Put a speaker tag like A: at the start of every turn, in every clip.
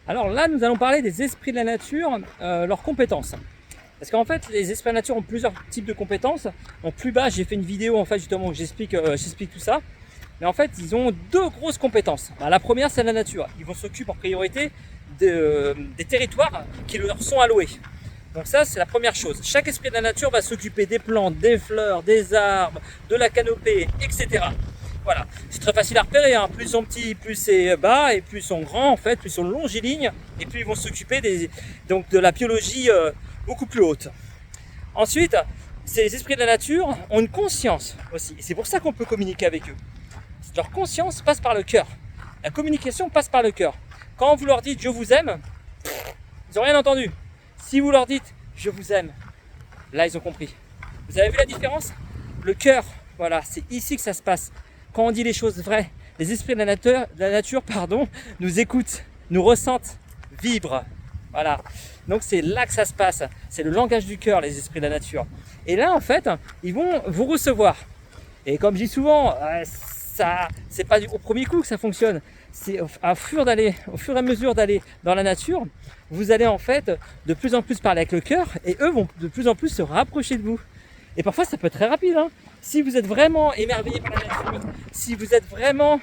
A: Alors là, nous allons parler des esprits de la nature, leurs compétences. Parce qu'en fait, les esprits de la nature ont plusieurs types de compétences. Donc plus bas, j'ai fait une vidéo en fait justement où j'explique tout ça. Mais en fait, ils ont deux grosses compétences. La première, c'est la nature. Ils vont s'occuper en priorité des territoires qui leur sont alloués. Donc ça, c'est la première chose. Chaque esprit de la nature va s'occuper des plantes, des fleurs, des arbres, de la canopée, etc. Voilà, c'est très facile à repérer, hein. Plus ils sont petits, plus c'est bas, et plus ils sont grands en fait, plus ils sont longilignes, et plus ils vont s'occuper donc de la biologie beaucoup plus haute. Ensuite, ces esprits de la nature ont une conscience aussi, et c'est pour ça qu'on peut communiquer avec eux. Leur conscience passe par le cœur. La communication passe par le cœur. Quand vous leur dites je vous aime, ils n'ont rien entendu. Si vous leur dites je vous aime, là ils ont compris. Vous avez vu la différence? Le cœur, voilà, c'est ici que ça se passe. Quand on dit les choses vraies, les esprits de la nature, nous écoutent, nous ressentent, vibrent. Voilà. Donc c'est là que ça se passe. C'est le langage du cœur, les esprits de la nature. Et là, en fait, ils vont vous recevoir. Et comme je dis souvent, ça, c'est pas au premier coup que ça fonctionne. C'est au fur et à mesure d'aller dans la nature, vous allez en fait de plus en plus parler avec le cœur et eux vont de plus en plus se rapprocher de vous. Et parfois ça peut être très rapide, hein. Si vous êtes vraiment émerveillé par la nature, si vous êtes vraiment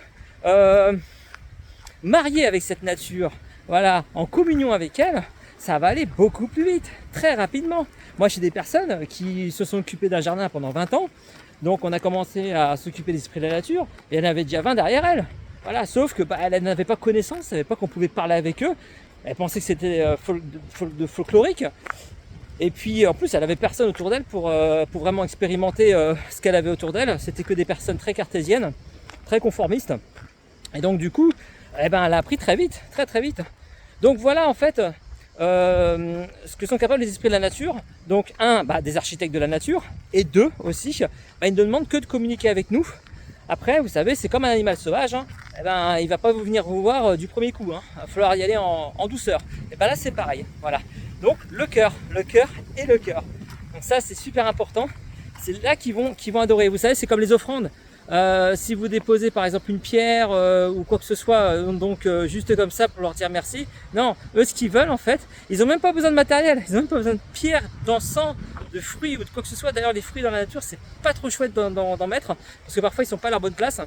A: marié avec cette nature, voilà, en communion avec elle, ça va aller beaucoup plus vite, très rapidement. Moi j'ai des personnes qui se sont occupées d'un jardin pendant 20 ans, donc on a commencé à s'occuper des esprits de la nature et elle en avait déjà 20 derrière elle. Voilà, sauf que elle n'avait pas connaissance, elle savait pas qu'on pouvait parler avec eux, elle pensait que c'était de folklorique. Et puis en plus elle avait personne autour d'elle pour vraiment expérimenter ce qu'elle avait autour d'elle. C'était que des personnes très cartésiennes, très conformistes. Et donc du coup, elle a appris très vite, très vite. Donc voilà en fait ce que sont capables les esprits de la nature. Donc des architectes de la nature, et deux aussi, ils ne demandent que de communiquer avec nous. Après, vous savez, c'est comme un animal sauvage, hein. Il va pas venir vous voir du premier coup, hein. Il va falloir y aller en douceur. Et là c'est pareil, voilà. Donc le cœur et le cœur. Donc ça c'est super important. C'est là qu'ils vont adorer. Vous savez, c'est comme les offrandes. Si vous déposez par exemple une pierre ou quoi que ce soit, juste comme ça pour leur dire merci. Non, eux ce qu'ils veulent en fait, ils n'ont même pas besoin de matériel, ils n'ont même pas besoin de pierre, d'encens, de fruits ou de quoi que ce soit. D'ailleurs les fruits dans la nature c'est pas trop chouette d'en mettre parce que parfois ils sont pas à leur bonne place.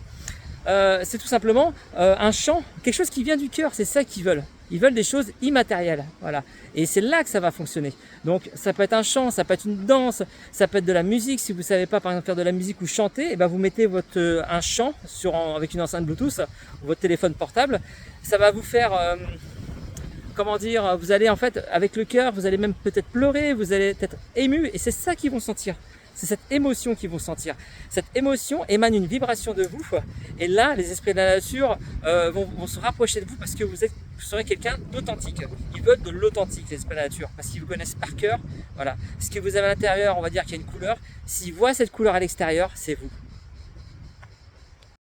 A: C'est tout simplement un chant, quelque chose qui vient du cœur, c'est ça qu'ils veulent. Ils veulent des choses immatérielles, voilà. Et c'est là que ça va fonctionner. Donc ça peut être un chant, ça peut être une danse, ça peut être de la musique. Si vous ne savez pas par exemple faire de la musique ou chanter, vous mettez un chant avec une enceinte Bluetooth ou votre téléphone portable. Ça va vous faire, vous allez en fait avec le cœur, vous allez même peut-être pleurer, vous allez être ému et c'est ça qu'ils vont sentir. C'est cette émotion qu'ils vont sentir. Cette émotion émane une vibration de vous. Et là, les esprits de la nature vont se rapprocher de vous parce que vous serez quelqu'un d'authentique. Ils veulent de l'authentique, les esprits de la nature, parce qu'ils vous connaissent par cœur. Voilà. Ce que vous avez à l'intérieur, on va dire qu'il y a une couleur. S'ils voient cette couleur à l'extérieur, c'est vous.